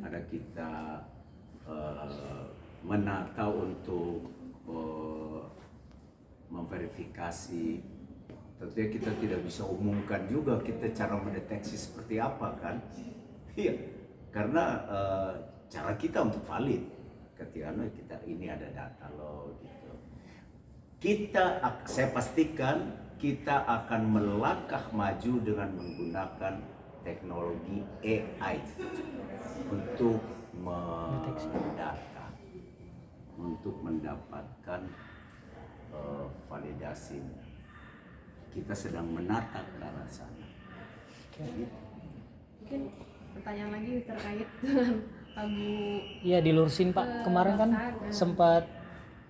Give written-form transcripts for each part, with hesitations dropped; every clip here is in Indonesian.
daripada kita menata untuk memverifikasi, tentunya kita tidak bisa umumkan juga kita cara mendeteksi seperti apa kan. Iya, karena cara kita untuk valid ketika kita ini ada data loh gitu. Saya pastikan kita akan melangkah maju dengan menggunakan teknologi AI untuk mendata, untuk mendapatkan validasi. Kita sedang menata ke arah sana. Mungkin pertanyaan lagi terkait dengan lagu. Iya, dilurusin Pak. Kemarin kan sempat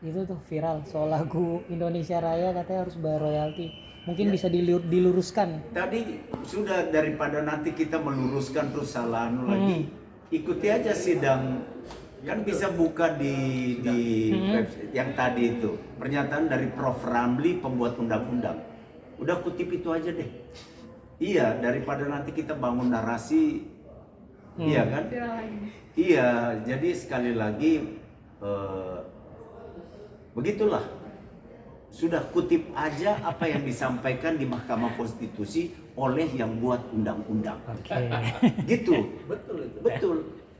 itu tuh viral soal lagu Indonesia Raya, katanya harus bayar royalti. Mungkin bisa diluruskan. Tadi sudah, daripada nanti kita meluruskan terus salah lagi, ikuti aja sidang. Kan bisa buka di website yang tadi itu, pernyataan dari Prof. Ramli, pembuat undang-undang. Udah kutip itu aja deh. Iya, daripada nanti kita bangun narasi, iya kan? Iya, jadi sekali lagi begitulah. Sudah kutip aja apa yang disampaikan di Mahkamah Konstitusi oleh yang buat undang-undang. Gitu. Betul itu. Betul.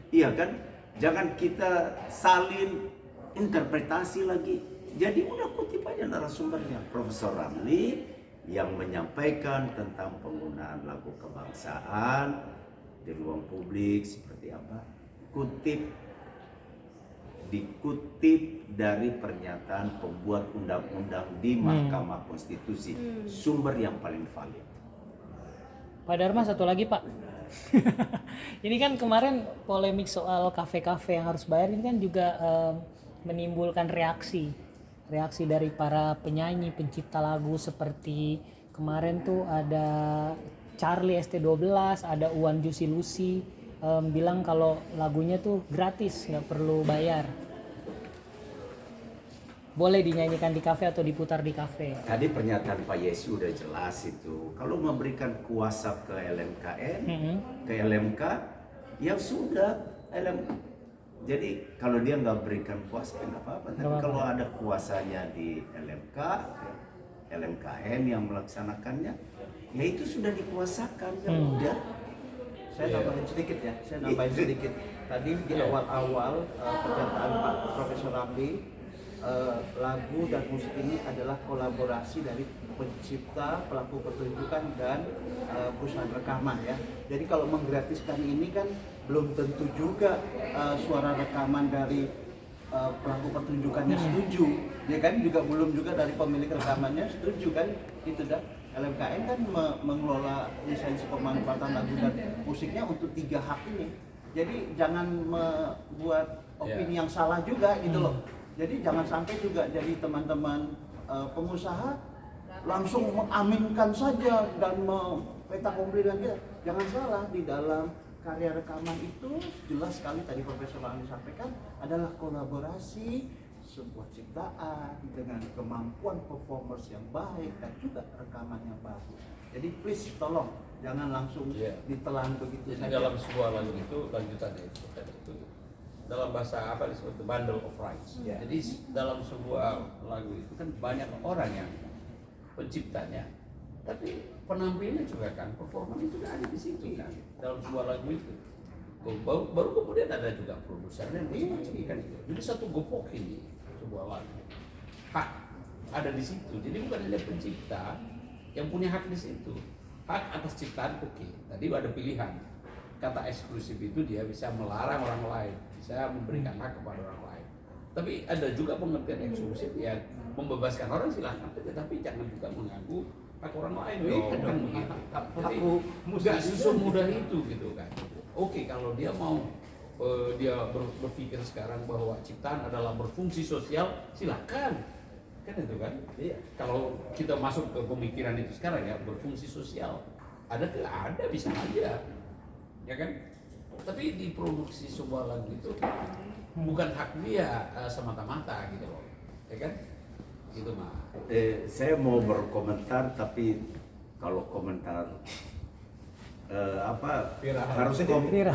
Iya kan? Jangan kita salin interpretasi lagi. Jadi udah kutip aja narasumbernya. Profesor Ramli yang menyampaikan tentang penggunaan lagu kebangsaan di ruang publik seperti apa. Dikutip dari pernyataan pembuat undang-undang di Mahkamah Konstitusi, sumber yang paling valid. Pak Dharma, satu lagi Pak. Ini kan kemarin polemik soal kafe-kafe yang harus bayar, ini kan juga menimbulkan reaksi dari para penyanyi, pencipta lagu, seperti kemarin tuh ada Charlie ST12, ada Uwan Juicy Lucy, bilang kalau lagunya tuh gratis, nggak perlu bayar, boleh dinyanyikan di kafe atau diputar di kafe. Tadi pernyataan Pak Yesi udah jelas itu, kalau memberikan kuasa ke LMKN, ke LMK, ya sudah jadi kalau dia nggak berikan kuasa ya nggak apa-apa, tapi kalau ada kuasanya di LMK, LMKN yang melaksanakannya, ya itu sudah dikuasakan, ya udah. Saya nambahin sedikit. Tadi di awal-awal pernyataan Pak Profesor Ramli, lagu dan musik ini adalah kolaborasi dari pencipta, pelaku pertunjukan, dan perusahaan rekaman ya. Jadi kalau menggratiskan ini kan belum tentu juga suara rekaman dari pelaku pertunjukannya setuju, ya kan, juga belum juga dari pemilik rekamannya setuju kan, itu dah. LMKN kan mengelola lisensi pemanfaatan lagu dan musiknya untuk 3 hak ini. Jadi jangan membuat opini yang salah juga gitu loh. Jadi jangan sampai juga jadi teman-teman pengusaha langsung mengaminkan saja dan peta komplit dan dia. Jangan salah, di dalam karya rekaman itu jelas sekali tadi Profesor Ramli sampaikan adalah kolaborasi sebuah ciptaan dengan kemampuan performance yang baik dan juga rekaman yang bagus. Jadi please tolong jangan langsung ditelan begitu saja. Dalam sebuah lagu itu lanjutannya itu dalam bahasa apa disebut the bundle of rights. Jadi dalam sebuah lagu itu kan banyak orang yang penciptanya, tapi penampilnya juga kan, performanya juga ada di situ kan dalam sebuah lagu itu. Baru kemudian ada juga produsernya macam-macam kan itu. Jadi satu gopok ini sebuah lagu, hak ada di situ. Jadi bukan hanya pencipta yang punya hak di situ. Hak atas ciptaan tadi ada pilihan. Kata eksklusif itu dia bisa melarang orang lain, bisa memberikan hak kepada orang lain. Tapi ada juga pengertian eksklusif yang membebaskan orang silahkan, tetapi jangan juga mengganggu hak orang lain. Kan begitu. Tapi nggak semudah itu gitu kan. Oke, kalau dia mau dia berpikir sekarang bahwa ciptaan adalah berfungsi sosial, silakan, kan itu kan. Kalau kita masuk ke pemikiran itu sekarang ya, berfungsi sosial, ada bisa aja, ya kan. Tapi diproduksi sebuah lagu itu bukan hak dia semata-mata gitu loh, ya kan. Itu mah. Saya mau berkomentar, tapi kalau komentar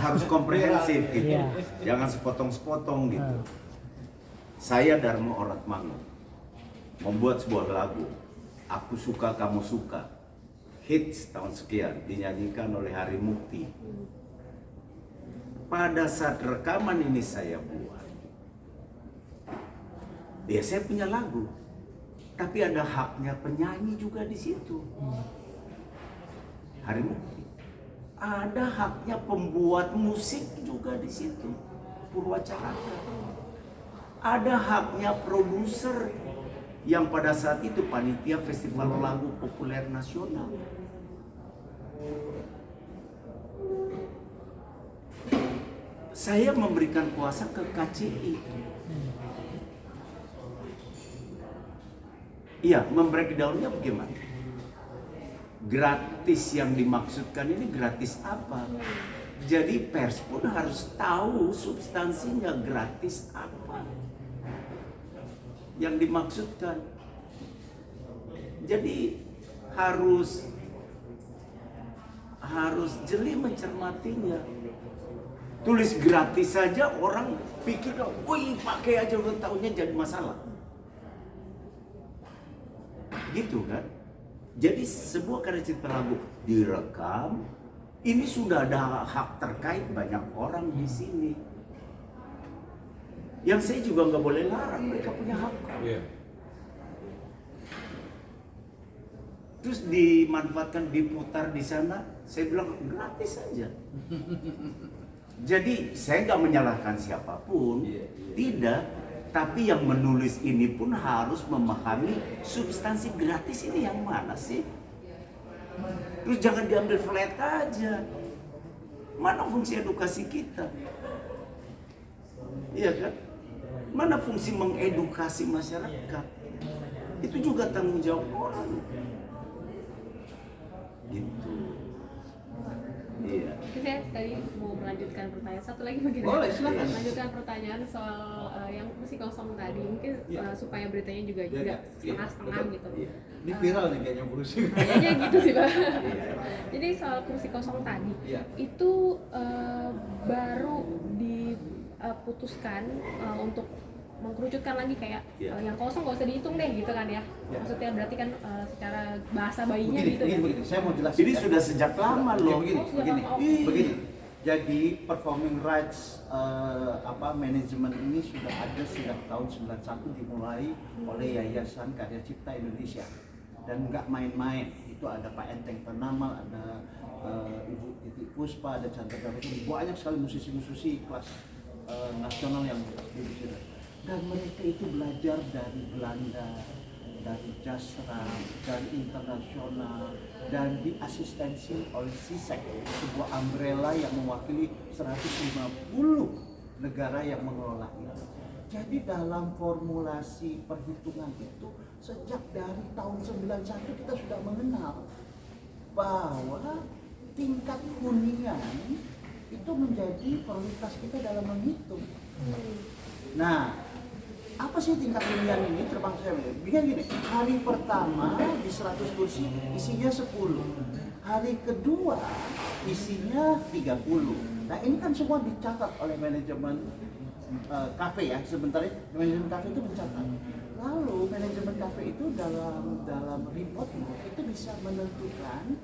harus komprehensif gitu. Iya. Jangan sepotong-sepotong gitu. Saya Darmo Oratmangun membuat sebuah lagu, Aku Suka Kamu Suka, hits tahun sekian, dinyanyikan oleh Hari Mukti. Pada saat rekaman ini saya buat, ya saya punya lagu, tapi ada haknya penyanyi juga di situ. Hari Mukti. Ada haknya pembuat musik juga di situ, Purwacaraka. Ada haknya produser yang pada saat itu panitia Festival Lagu Populer Nasional. Saya memberikan kuasa ke KCI. Iya, membreakdownnya bagaimana? Gratis yang dimaksudkan ini gratis apa? Jadi pers pun harus tahu substansinya gratis apa yang dimaksudkan. Jadi harus jeli mencermatinya. Tulis gratis saja orang pikir, wih pakai aja udah tahunya jadi masalah. Gitu kan? Jadi sebuah karya cipta lagu direkam, ini sudah ada hak terkait banyak orang di sini. Yang saya juga nggak boleh larang, mereka punya hak. Yeah. Terus dimanfaatkan, diputar di sana, saya bilang gratis saja. Jadi saya nggak menyalahkan siapapun, tidak. Tapi yang menulis ini pun harus memahami substansi gratis ini yang mana sih. Terus jangan diambil flat aja. Mana fungsi edukasi kita? Iya kan? Mana fungsi mengedukasi masyarakat? Itu juga tanggung jawab orang. Gitu. Iya. Oke, saya tadi mau melanjutkan pertanyaan satu lagi mungkin. Boleh, silakan. Melanjutkan pertanyaan soal yang musik kosong tadi, mungkin supaya beritanya juga setengah-setengah gitu. Ini viral nih kayaknya kursi. Kayaknya gitu sih, Pak. Jadi soal kursi kosong tadi, itu baru diputuskan untuk mengkerucutkan lagi kayak yang kosong nggak usah dihitung deh gitu kan ya. Maksudnya berarti kan secara bahasa bayinya gitu kan. Begini. Saya mau jelasin. Jadi sudah sejak lama loh. Begini. Jadi performing rights manajemen ini sudah ada sejak tahun 91 dimulai oleh Yayasan Karya Cipta Indonesia. Dan nggak main-main. Itu ada Pak Enteng Penamal, ada Ibu Titi Puspa, ada Chandra Gawin. Banyak sekali musisi-musisi kelas nasional yang di sini. Dan mereka itu belajar dari Belanda, dari Jasra, dari internasional, dan diasistensi oleh SISEK, sebuah umbrella yang mewakili 150 negara yang mengelola itu. Jadi dalam formulasi perhitungan itu, sejak dari tahun 91 kita sudah mengenal bahwa tingkat hunian itu menjadi prioritas kita dalam menghitung. Nah, apa sih tingkat hunian ini? Terbang saya begini, hari pertama di 100 kursi isinya 10, hari kedua isinya 30. Nah ini kan semua dicatat oleh manajemen kafe ya, sebentar manajemen kafe itu mencatat. Lalu manajemen kafe itu dalam reportnya itu bisa menentukan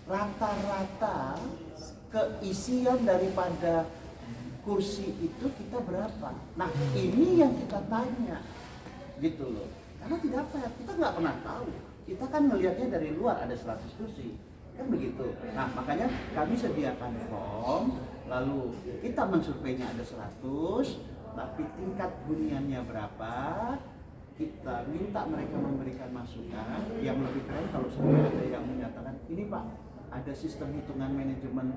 rata-rata keisian daripada kursi itu kita berapa. Nah ini yang kita tanya gitu loh, karena tidak fair, kita nggak pernah tahu. Kita kan melihatnya dari luar ada 100 kursi kan begitu. Nah makanya kami sediakan form, lalu kita mensurveinya ada 100, tapi tingkat huniannya berapa, kita minta mereka memberikan masukan. Yang lebih keren kalau sampai ada yang menyatakan ini Pak, ada sistem hitungan manajemen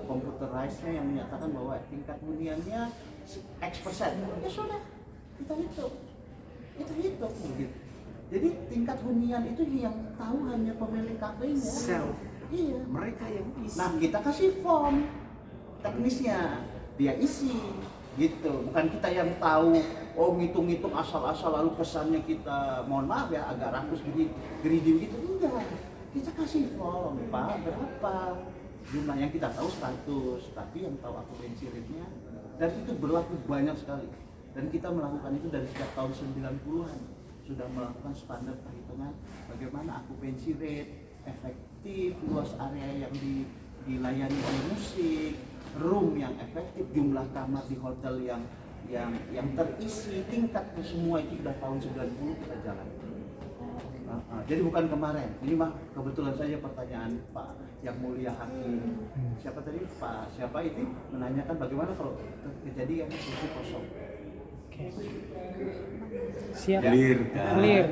computerized-nya yang menyatakan bahwa tingkat huniannya X%. Ya sudah, kita hitung begitu. Jadi tingkat hunian itu yang tahu hanya pemilik kafenya. Self. Iya. Mereka yang isi. Nah kita kasih form teknisnya, dia isi gitu. Bukan kita yang tahu, oh ngitung-ngitung asal-asal lalu pesannya kita, mohon maaf ya agak rakus greedy gitu. Enggak. Kita kasih form, Pak, berapa? jumlah yang kita tahu 100, tapi yang tahu akupensi rate-nya, dan itu berlaku banyak sekali. Dan kita melakukan itu dari sejak tahun 90-an, sudah melakukan standar perhitungan bagaimana akupensi rate efektif, luas area yang dilayani oleh musik, room yang efektif, jumlah kamar di hotel yang terisi, tingkat semua itu sudah tahun 90 kita jalan. Jadi bukan kemarin, ini mah kebetulan saja pertanyaan Pak Yang Mulia Hakim. Siapa tadi? Pak siapa itu menanyakan bagaimana kalau kejadian kursi kosong. Siap. Clear kan? Clear.